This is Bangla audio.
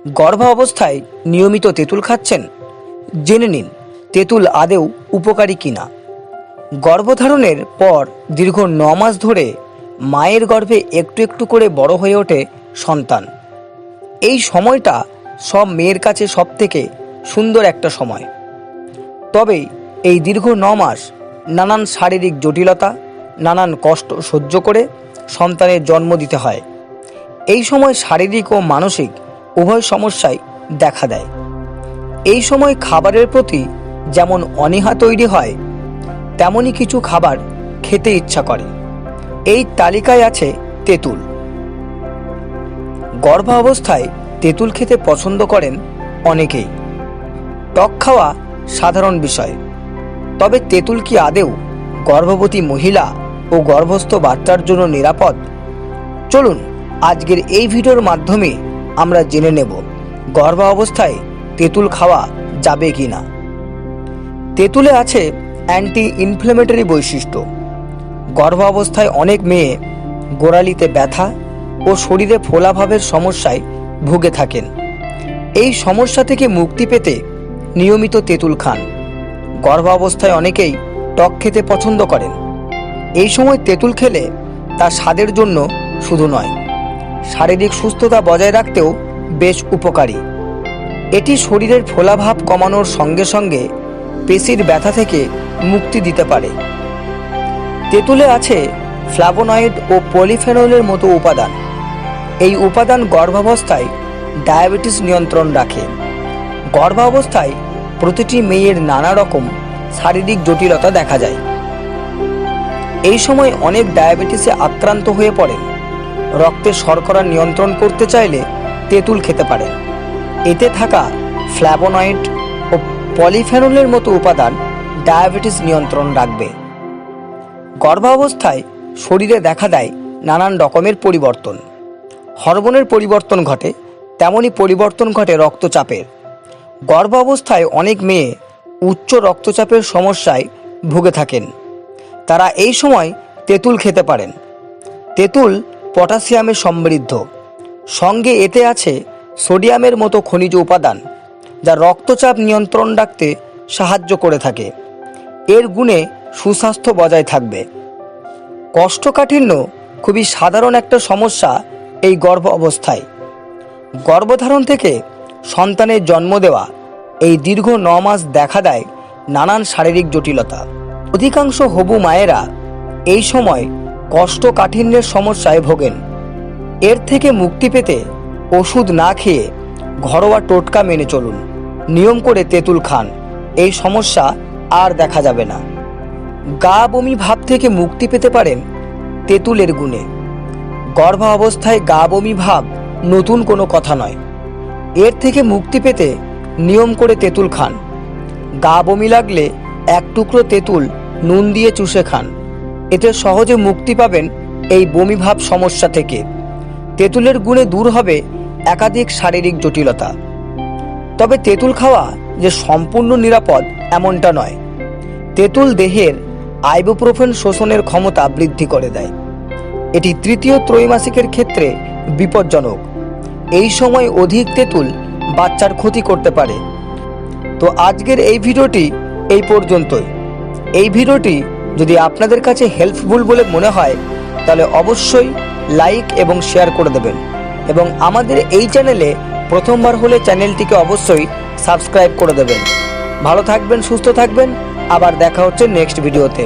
গর্ভাবস্থায় নিয়মিত তেঁতুল খাচ্ছেন? জেনে নিন তেঁতুল আদৌ উপকারী কিনা। গর্ভধারণের পর দীর্ঘ 9 মাস ধরে মায়ের গর্ভে একটু একটু করে বড় হয়ে ওঠে সন্তান। এই সময়টা সব মেয়ের কাছে সবথেকে সুন্দর একটা সময়। তবে এই দীর্ঘ 9 মাস নানান শারীরিক জটিলতা, নানান কষ্ট সহ্য করে সন্তানের জন্ম দিতে হয়। এই সময় শারীরিক ও মানসিক উভয় সমস্যাই দেখা দেয়। এই সময় খাবারের প্রতি যেমন অনীহা তৈরি হয়, তেমনই কিছু খাবার খেতে ইচ্ছা করে। এই তালিকায় আছে তেঁতুল। গর্ভাবস্থায় তেঁতুল খেতে পছন্দ করেন অনেকেই। টক খাওয়া সাধারণ বিষয়, তবে তেঁতুল কি আদৌ গর্ভবতী মহিলা ও গর্ভস্থ বাচ্চার জন্য নিরাপদ? চলুন আজকের এই ভিডিওর মাধ্যমে আমরা জেনে নেব গর্ভাবস্থায় তেঁতুল খাওয়া যাবে কি না। তেঁতুলে আছে অ্যান্টি ইনফ্ল্যামেটরি বৈশিষ্ট্য। গর্ভাবস্থায় অনেক মেয়ে গোড়ালিতে ব্যথা ও শরীরে ফোলাভাবের সমস্যায় ভুগে থাকেন। এই সমস্যা থেকে মুক্তি পেতে নিয়মিত তেঁতুল খান। গর্ভাবস্থায় অনেকেই টক খেতে পছন্দ করেন। এই সময় তেঁতুল খেলে তা স্বাদের জন্য শুধু নয়, শারীরিক সুস্থতা বজায় রাখতেও বেশ উপকারী। এটি শরীরের ফোলাভাব কমানোর সঙ্গে সঙ্গে পেশির ব্যথা থেকে মুক্তি দিতে পারে। তেঁতুলে আছে ফ্ল্যাভোনয়েড ও পলিফেনলের মতো উপাদান। এই উপাদান গর্ভাবস্থায় ডায়াবেটিস নিয়ন্ত্রণ রাখে। গর্ভাবস্থায় প্রতিটি মেয়ের নানা রকম শারীরিক জটিলতা দেখা যায়। এই সময় অনেক ডায়াবেটিসে আক্রান্ত হয়ে পড়েন। রক্তে শর্করা নিয়ন্ত্রণ করতে চাইলে তেঁতুল খেতে পারেন। এতে থাকা ফ্ল্যাভোনয়েড ও পলিফেনলের মতো উপাদান ডায়াবেটিস নিয়ন্ত্রণ রাখবে। গর্ভাবস্থায় শরীরে দেখা দেয় নানান রকমের পরিবর্তন। হরমোনের পরিবর্তন ঘটে, তেমনই পরিবর্তন ঘটে রক্তচাপের। গর্ভাবস্থায় অনেক মেয়ে উচ্চ রক্তচাপের সমস্যায় ভুগে থাকেন। তারা এই সময় তেঁতুল খেতে পারেন। তেঁতুল পটাশিয়ামে সমৃদ্ধ, সঙ্গে এতে আছে সোডিয়ামের মতো খনিজ উপাদান, যা রক্তচাপ নিয়ন্ত্রণ রাখতে সাহায্য করে থাকে। এর গুণে সুস্বাস্থ্য বজায় থাকবে। কোষ্ঠকাঠিন্য খুবই সাধারণ একটা সমস্যা এই গর্ভ অবস্থায়। গর্ভধারণ থেকে সন্তানের জন্ম দেওয়া এই দীর্ঘ 9 মাস দেখা দেয় নানান শারীরিক জটিলতা। অধিকাংশ হবু মায়েরা এই সময় কোষ্ঠকাঠিন্যের সমস্যায় ভোগেন। এর থেকে মুক্তি পেতে ওষুধ না খেয়ে ঘরোয়া টোটকা মেনে চলুন। নিয়ম করে তেঁতুল খান, এই সমস্যা আর দেখা যাবে না। গা বমি ভাব থেকে মুক্তি পেতে পারেন তেঁতুলের গুণে। গর্ভাবস্থায় গা বমি ভাব নতুন কোনো কথা নয়। এর থেকে মুক্তি পেতে নিয়ম করে তেঁতুল খান। গা বমি লাগলে এক টুকরো তেঁতুল নুন দিয়ে চুষে খান। এতে সহজে মুক্তি পাবেন এই বমি ভাব সমস্যা থেকে। তেঁতুলের গুণে দূর হবে একাধিক শারীরিক জটিলতা। তবে তেঁতুল খাওয়া যে সম্পূর্ণ নিরাপদ এমনটা নয়। তেঁতুল দেহের আইবুপ্রোফেন শোষণের ক্ষমতা বৃদ্ধি করে দেয়। এটি তৃতীয় ত্রৈমাসিকের ক্ষেত্রে বিপজ্জনক। এই সময় অধিক তেঁতুল বাচ্চার ক্ষতি করতে পারে। তো আজকের এই ভিডিওটি এই পর্যন্তই। এই ভিডিওটি যদি আপনাদের কাছে হেল্পফুল বলে মনে হয় তাহলে অবশ্যই লাইক এবং শেয়ার করে দেবেন, এবং আমাদের এই চ্যানেলে প্রথমবার হলে চ্যানেলটিকে অবশ্যই সাবস্ক্রাইব করে দেবেন। ভালো থাকবেন, সুস্থ থাকবেন। আবার দেখা হচ্ছে নেক্সট ভিডিওতে।